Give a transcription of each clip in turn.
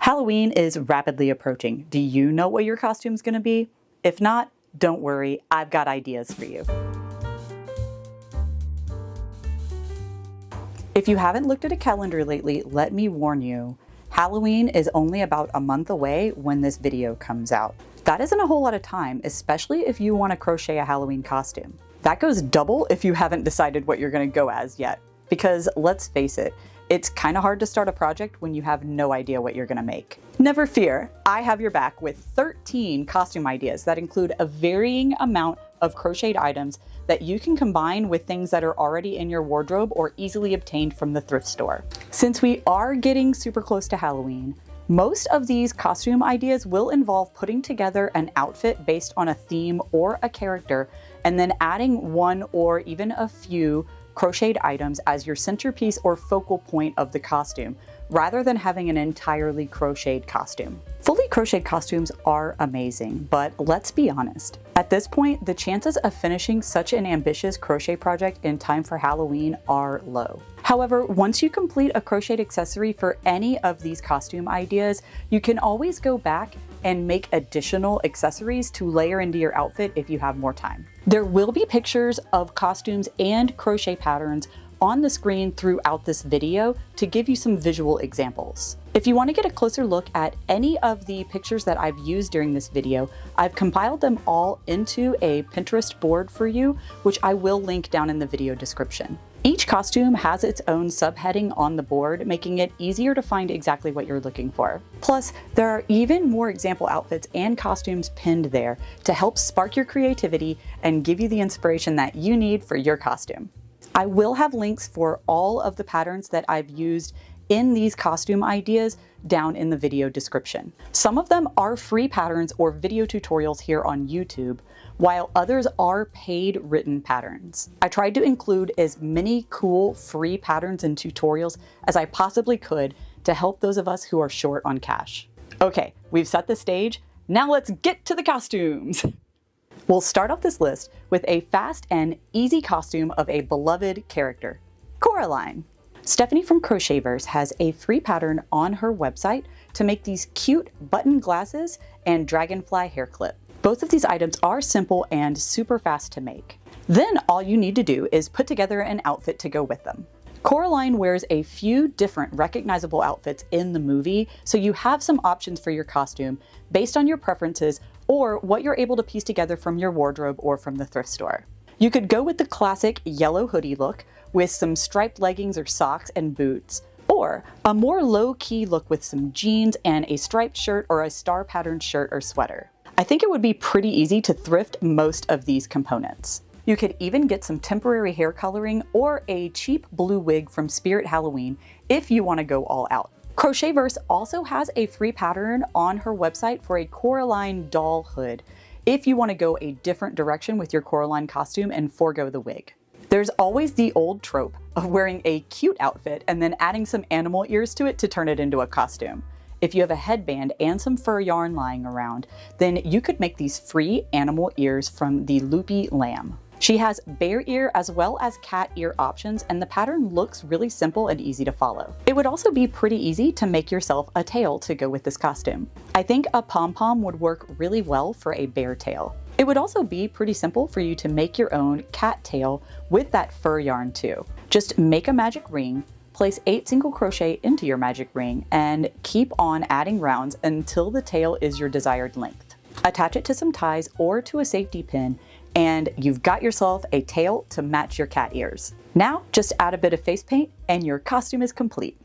Halloween is rapidly approaching. Do you know what your costume's gonna be? If not, don't worry, I've got ideas for you. If you haven't looked at a calendar lately, let me warn you, Halloween is only about a month away when this video comes out. That isn't a whole lot of time, especially if you want to crochet a Halloween costume. That goes double if you haven't decided what you're gonna go as yet. Because let's face it, it's kind of hard to start a project when you have no idea what you're gonna make. Never fear, I have your back with 13 costume ideas that include a varying amount of crocheted items that you can combine with things that are already in your wardrobe or easily obtained from the thrift store. Since we are getting super close to Halloween, most of these costume ideas will involve putting together an outfit based on a theme or a character, and then adding one or even a few crocheted items as your centerpiece or focal point of the costume, rather than having an entirely crocheted costume. Fully crocheted costumes are amazing, but let's be honest. At this point, the chances of finishing such an ambitious crochet project in time for Halloween are low. However, once you complete a crocheted accessory for any of these costume ideas, you can always go back and make additional accessories to layer into your outfit if you have more time. There will be pictures of costumes and crochet patterns on the screen throughout this video to give you some visual examples. If you want to get a closer look at any of the pictures that I've used during this video, I've compiled them all into a Pinterest board for you, which I will link down in the video description. Each costume has its own subheading on the board, making it easier to find exactly what you're looking for. Plus, there are even more example outfits and costumes pinned there to help spark your creativity and give you the inspiration that you need for your costume. I will have links for all of the patterns that I've used in these costume ideas down in the video description. Some of them are free patterns or video tutorials here on YouTube, while others are paid written patterns. I tried to include as many cool free patterns and tutorials as I possibly could to help those of us who are short on cash. Okay, we've set the stage, now let's get to the costumes. We'll start off this list with a fast and easy costume of a beloved character, Coraline. Stephanie from Crochetverse has a free pattern on her website to make these cute button glasses and dragonfly hair clip. Both of these items are simple and super fast to make. Then all you need to do is put together an outfit to go with them. Coraline wears a few different recognizable outfits in the movie, so you have some options for your costume based on your preferences or what you're able to piece together from your wardrobe or from the thrift store. You could go with the classic yellow hoodie look with some striped leggings or socks and boots, or a more low-key look with some jeans and a striped shirt or a star-patterned shirt or sweater. I think it would be pretty easy to thrift most of these components. You could even get some temporary hair coloring or a cheap blue wig from Spirit Halloween if you want to go all out. Crochetverse also has a free pattern on her website for a Coraline doll hood if you want to go a different direction with your Coraline costume and forego the wig. There's always the old trope of wearing a cute outfit and then adding some animal ears to it to turn it into a costume. If you have a headband and some fur yarn lying around, then you could make these free animal ears from the Loopy Lamb. She has bear ear as well as cat ear options, and the pattern looks really simple and easy to follow. It would also be pretty easy to make yourself a tail to go with this costume. I think a pom-pom would work really well for a bear tail. It would also be pretty simple for you to make your own cat tail with that fur yarn too. Just make a magic ring, place 8 single crochet into your magic ring, and keep on adding rounds until the tail is your desired length. Attach it to some ties or to a safety pin, and you've got yourself a tail to match your cat ears. Now just add a bit of face paint and your costume is complete.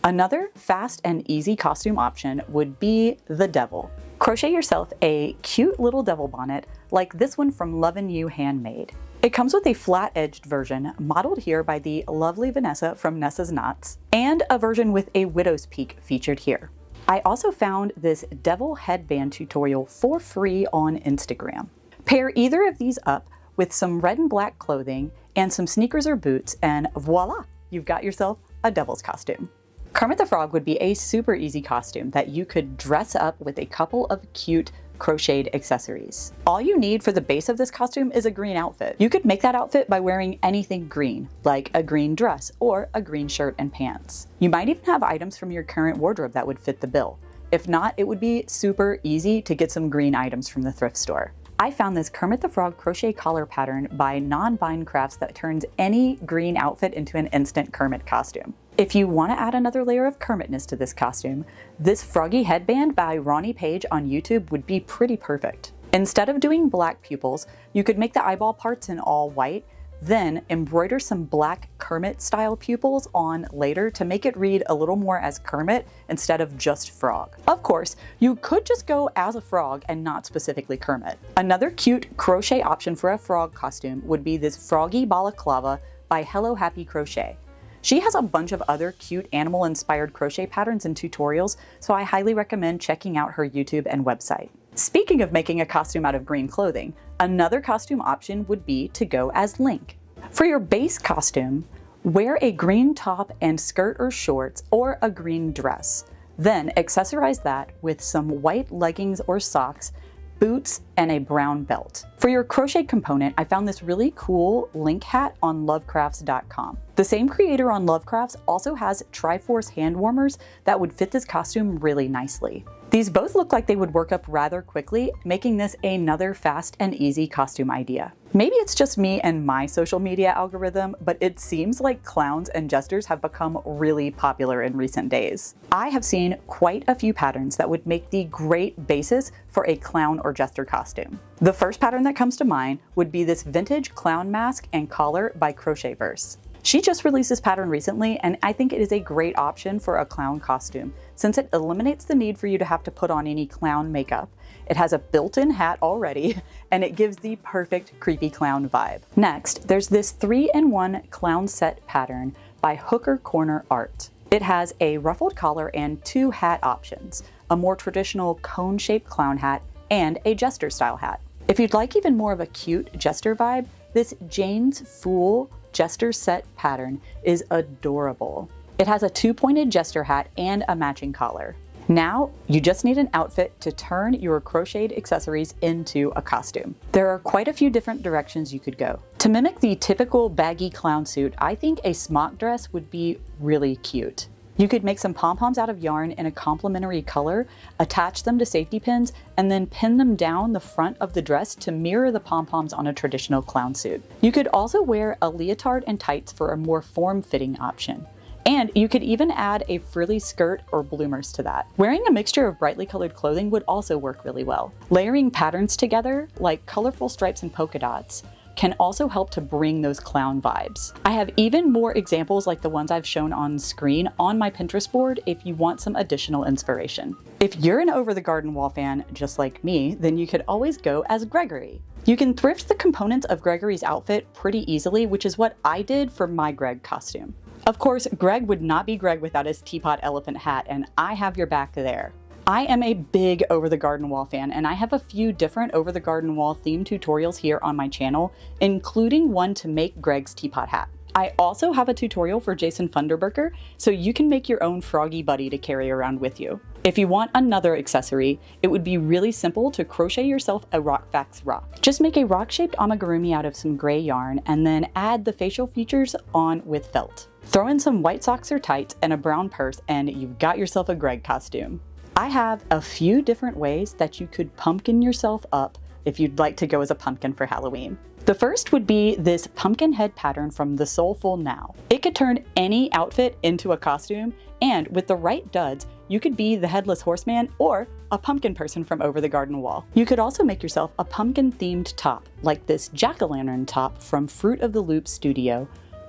Another fast and easy costume option would be the devil. Crochet yourself a cute little devil bonnet like this one from Lovin' You Handmade. It comes with a flat-edged version modeled here by the lovely Vanessa from Nessa's Knots, and a version with a widow's peak featured here. I also found this devil headband tutorial for free on Instagram. Pair either of these up with some red and black clothing and some sneakers or boots, and voila, you've got yourself a devil's costume. Kermit the Frog would be a super easy costume that you could dress up with a couple of cute crocheted accessories. All you need for the base of this costume is a green outfit. You could make that outfit by wearing anything green, like a green dress or a green shirt and pants. You might even have items from your current wardrobe that would fit the bill. If not, it would be super easy to get some green items from the thrift store. I found this Kermit the Frog crochet collar pattern by Non-Bind Crafts that turns any green outfit into an instant Kermit costume. If you want to add another layer of Kermitness to this costume, this froggy headband by Ronnie Page on YouTube would be pretty perfect. Instead of doing black pupils, you could make the eyeball parts in all white, then embroider some black Kermit-style pupils on later to make it read a little more as Kermit instead of just frog. Of course, you could just go as a frog and not specifically Kermit. Another cute crochet option for a frog costume would be this froggy balaclava by Hello Happy Crochet. She has a bunch of other cute animal-inspired crochet patterns and tutorials, so I highly recommend checking out her YouTube and website. Speaking of making a costume out of green clothing, another costume option would be to go as Link. For your base costume, wear a green top and skirt or shorts or a green dress. Then accessorize that with some white leggings or socks, boots, and a brown belt. For your crochet component, I found this really cool Link hat on lovecrafts.com. The same creator on Lovecrafts also has Triforce hand warmers that would fit this costume really nicely. These both look like they would work up rather quickly, making this another fast and easy costume idea. Maybe it's just me and my social media algorithm, but it seems like clowns and jesters have become really popular in recent days. I have seen quite a few patterns that would make the great basis for a clown or jester costume. The first pattern that comes to mind would be this vintage clown mask and collar by Crochetverse. She just released this pattern recently, and I think it is a great option for a clown costume, since it eliminates the need for you to have to put on any clown makeup. It has a built-in hat already, and it gives the perfect creepy clown vibe. Next, there's this 3-in-1 clown set pattern by Hooker Corner Art. It has a ruffled collar and 2 hat options, a more traditional cone-shaped clown hat and a jester style hat. If you'd like even more of a cute jester vibe, this Jane's Fool Jester set pattern is adorable. It has a 2-pointed jester hat and a matching collar. Now, you just need an outfit to turn your crocheted accessories into a costume. There are quite a few different directions you could go. To mimic the typical baggy clown suit, I think a smock dress would be really cute. You could make some pom-poms out of yarn in a complementary color, attach them to safety pins, and then pin them down the front of the dress to mirror the pom-poms on a traditional clown suit. You could also wear a leotard and tights for a more form-fitting option. And you could even add a frilly skirt or bloomers to that. Wearing a mixture of brightly colored clothing would also work really well. Layering patterns together, like colorful stripes and polka dots, can also help to bring those clown vibes. I have even more examples like the ones I've shown on screen on my Pinterest board if you want some additional inspiration. If you're an Over the Garden Wall fan just like me, then you could always go as Gregory. You can thrift the components of Gregory's outfit pretty easily, which is what I did for my Greg costume. Of course, Greg would not be Greg without his teapot elephant hat, and I have your back there. I am a big Over the Garden Wall fan, and I have a few different Over the Garden Wall themed tutorials here on my channel, including one to make Greg's teapot hat. I also have a tutorial for Jason Funderburker, so you can make your own froggy buddy to carry around with you. If you want another accessory, it would be really simple to crochet yourself a Rockfax rock. Just make a rock-shaped amigurumi out of some gray yarn and then add the facial features on with felt. Throw in some white socks or tights and a brown purse and you've got yourself a Greg costume. I have a few different ways that you could pumpkin yourself up if you'd like to go as a pumpkin for Halloween. The first would be this pumpkin head pattern from The Soulful Now. It could turn any outfit into a costume, and with the right duds, you could be the Headless Horseman or a pumpkin person from Over the Garden Wall. You could also make yourself a pumpkin-themed top, like this jack-o'-lantern top from Fruit of the Loop Studio,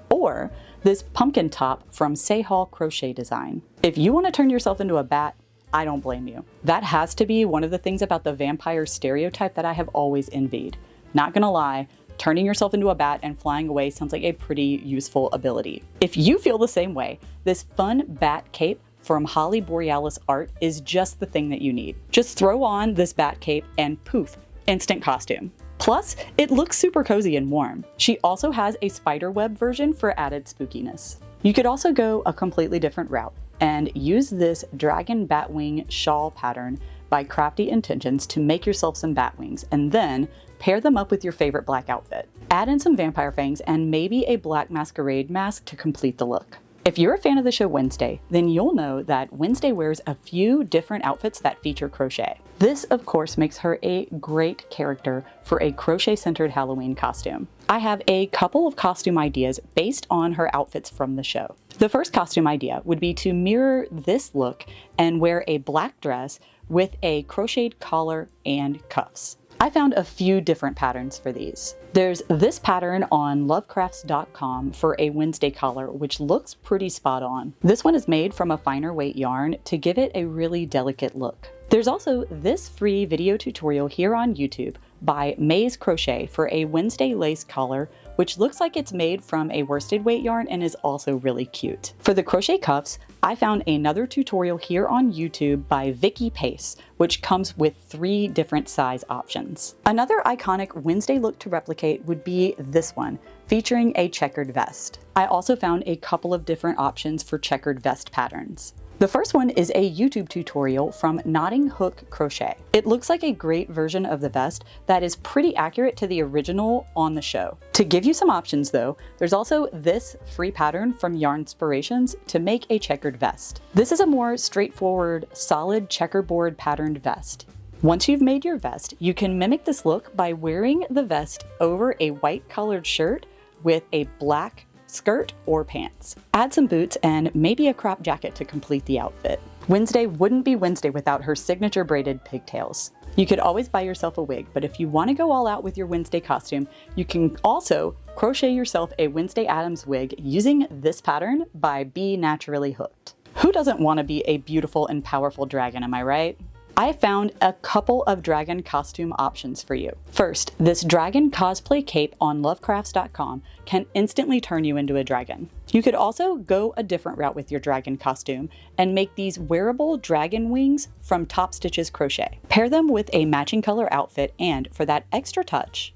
or this pumpkin top from Say Hall Crochet Design. If you want to turn yourself into a bat, I don't blame you. That has to be one of the things about the vampire stereotype that I have always envied. Not gonna lie, turning yourself into a bat and flying away sounds like a pretty useful ability. If you feel the same way, this fun bat cape from Holly Borealis Art is just the thing that you need. Just throw on this bat cape and poof, instant costume. Plus, it looks super cozy and warm. She also has a spiderweb version for added spookiness. You could also go a completely different route and use this dragon batwing shawl pattern by Crafty Intentions to make yourself some bat wings, and then pair them up with your favorite black outfit. Add in some vampire fangs and maybe a black masquerade mask to complete the look. If you're a fan of the show Wednesday, then you'll know that Wednesday wears a few different outfits that feature crochet. This, of course, makes her a great character for a crochet-centered Halloween costume. I have a couple of costume ideas based on her outfits from the show. The first costume idea would be to mirror this look and wear a black dress with a crocheted collar and cuffs. I found a few different patterns for these. There's this pattern on lovecrafts.com for a Wednesday collar, which looks pretty spot on. This one is made from a finer weight yarn to give it a really delicate look. There's also this free video tutorial here on YouTube by May's Crochet for a Wednesday lace collar, which looks like it's made from a worsted weight yarn and is also really cute. For the crochet cuffs, I found another tutorial here on YouTube by Vicky Pace, which comes with 3 different size options. Another iconic Wednesday look to replicate would be this one, featuring a checkered vest. I also found a couple of different options for checkered vest patterns. The first one is a YouTube tutorial from Knotting Hook Crochet. It looks like a great version of the vest that is pretty accurate to the original on the show. To give you some options though, there's also this free pattern from Yarnspirations to make a checkered vest. This is a more straightforward, solid checkerboard patterned vest. Once you've made your vest, you can mimic this look by wearing the vest over a white colored shirt with a black skirt or pants. Add some boots and maybe a crop jacket to complete the outfit. Wednesday wouldn't be Wednesday without her signature braided pigtails. You could always buy yourself a wig, but if you want to go all out with your Wednesday costume, you can also crochet yourself a Wednesday Addams wig using this pattern by Be Naturally Hooked. Who doesn't want to be a beautiful and powerful dragon, am I right? I found a couple of dragon costume options for you. First, this dragon cosplay cape on lovecrafts.com can instantly turn you into a dragon. You could also go a different route with your dragon costume and make these wearable dragon wings from Top Stitches Crochet. Pair them with a matching color outfit and, for that extra touch,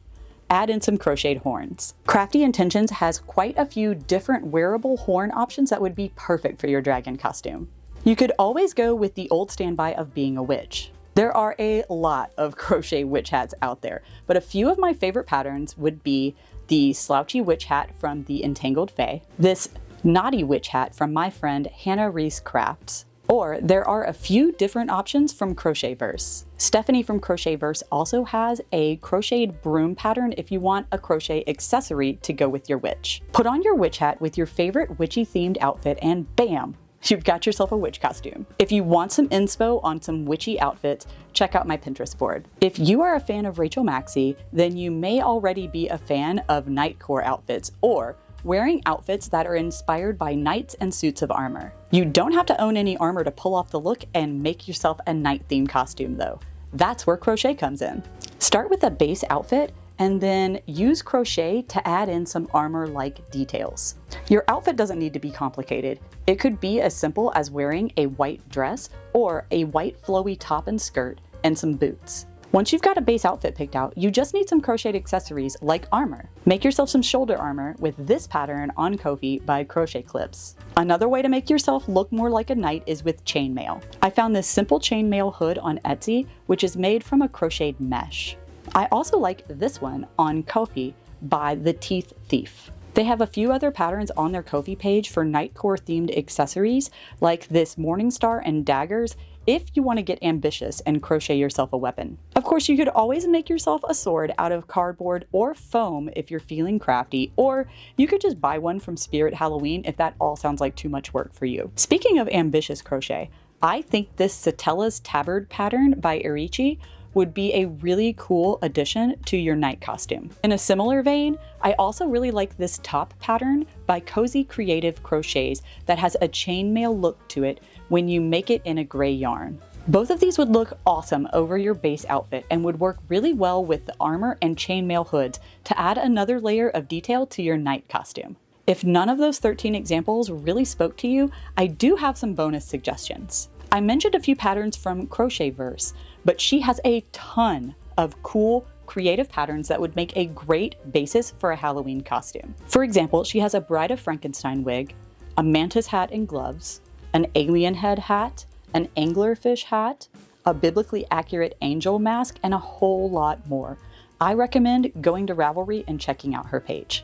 add in some crocheted horns. Crafty Intentions has quite a few different wearable horn options that would be perfect for your dragon costume. You could always go with the old standby of being a witch. There are a lot of crochet witch hats out there, but a few of my favorite patterns would be the slouchy witch hat from the Entangled Fae, this naughty witch hat from my friend Hannah Reese Crafts, or there are a few different options from Crochetverse. Stephanie from Crochetverse also has a crocheted broom pattern if you want a crochet accessory to go with your witch. Put on your witch hat with your favorite witchy themed outfit and bam! You've got yourself a witch costume. If you want some inspo on some witchy outfits, check out my Pinterest board. If you are a fan of Rachel Maxey, then you may already be a fan of Nightcore outfits or wearing outfits that are inspired by knights and suits of armor. You don't have to own any armor to pull off the look and make yourself a knight-themed costume though. That's where crochet comes in. Start with a base outfit and then use crochet to add in some armor-like details. Your outfit doesn't need to be complicated. It could be as simple as wearing a white dress or a white flowy top and skirt and some boots. Once you've got a base outfit picked out, you just need some crocheted accessories like armor. Make yourself some shoulder armor with this pattern on Ko-fi by Crochet Clips. Another way to make yourself look more like a knight is with chainmail. I found this simple chainmail hood on Etsy, which is made from a crocheted mesh. I also like this one on Ko-fi by The Teeth Thief. They have a few other patterns on their Ko-fi page for Nightcore themed accessories like this Morning Star and daggers if you want to get ambitious and crochet yourself a weapon. Of course, you could always make yourself a sword out of cardboard or foam if you're feeling crafty, or you could just buy one from Spirit Halloween if that all sounds like too much work for you. Speaking of ambitious crochet, I think this Satella's Tabard pattern by Irichi would be a really cool addition to your night costume. In a similar vein, I also really like this top pattern by Cozy Creative Crochets that has a chainmail look to it when you make it in a gray yarn. Both of these would look awesome over your base outfit and would work really well with the armor and chainmail hoods to add another layer of detail to your night costume. If none of those 13 examples really spoke to you, I do have some bonus suggestions. I mentioned a few patterns from Crochetverse, but she has a ton of cool, creative patterns that would make a great basis for a Halloween costume. For example, she has a Bride of Frankenstein wig, a mantis hat and gloves, an alien head hat, an anglerfish hat, a biblically accurate angel mask, and a whole lot more. I recommend going to Ravelry and checking out her page.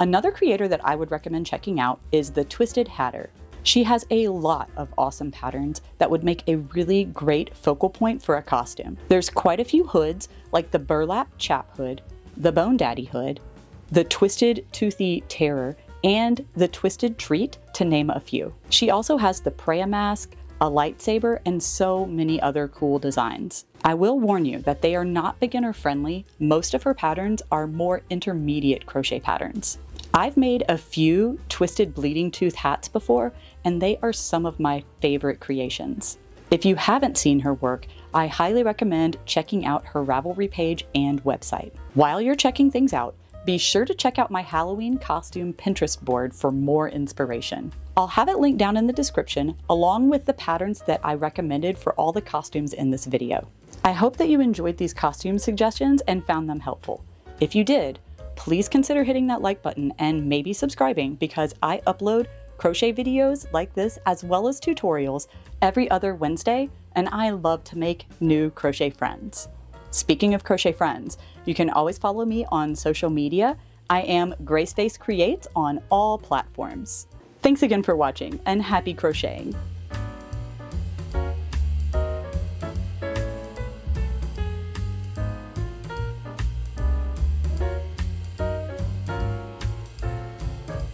Another creator that I would recommend checking out is the Twisted Hatter. She has a lot of awesome patterns that would make a really great focal point for a costume. There's quite a few hoods, like the Burlap Chap Hood, the Bone Daddy Hood, the Twisted Toothy Terror, and the Twisted Treat, to name a few. She also has the Preya Mask, a lightsaber, and so many other cool designs. I will warn you that they are not beginner friendly. Most of her patterns are more intermediate crochet patterns. I've made a few Twisted Bleeding Tooth hats before, and they are some of my favorite creations. If you haven't seen her work, I highly recommend checking out her Ravelry page and website. While you're checking things out, be sure to check out my Halloween costume Pinterest board for more inspiration. I'll have it linked down in the description, along with the patterns that I recommended for all the costumes in this video. I hope that you enjoyed these costume suggestions and found them helpful. If you did, please consider hitting that like button and maybe subscribing, because I upload crochet videos like this as well as tutorials every other Wednesday, and I love to make new crochet friends. Speaking of crochet friends, you can always follow me on social media. I am Graceface Creates on all platforms. Thanks again for watching, and happy crocheting!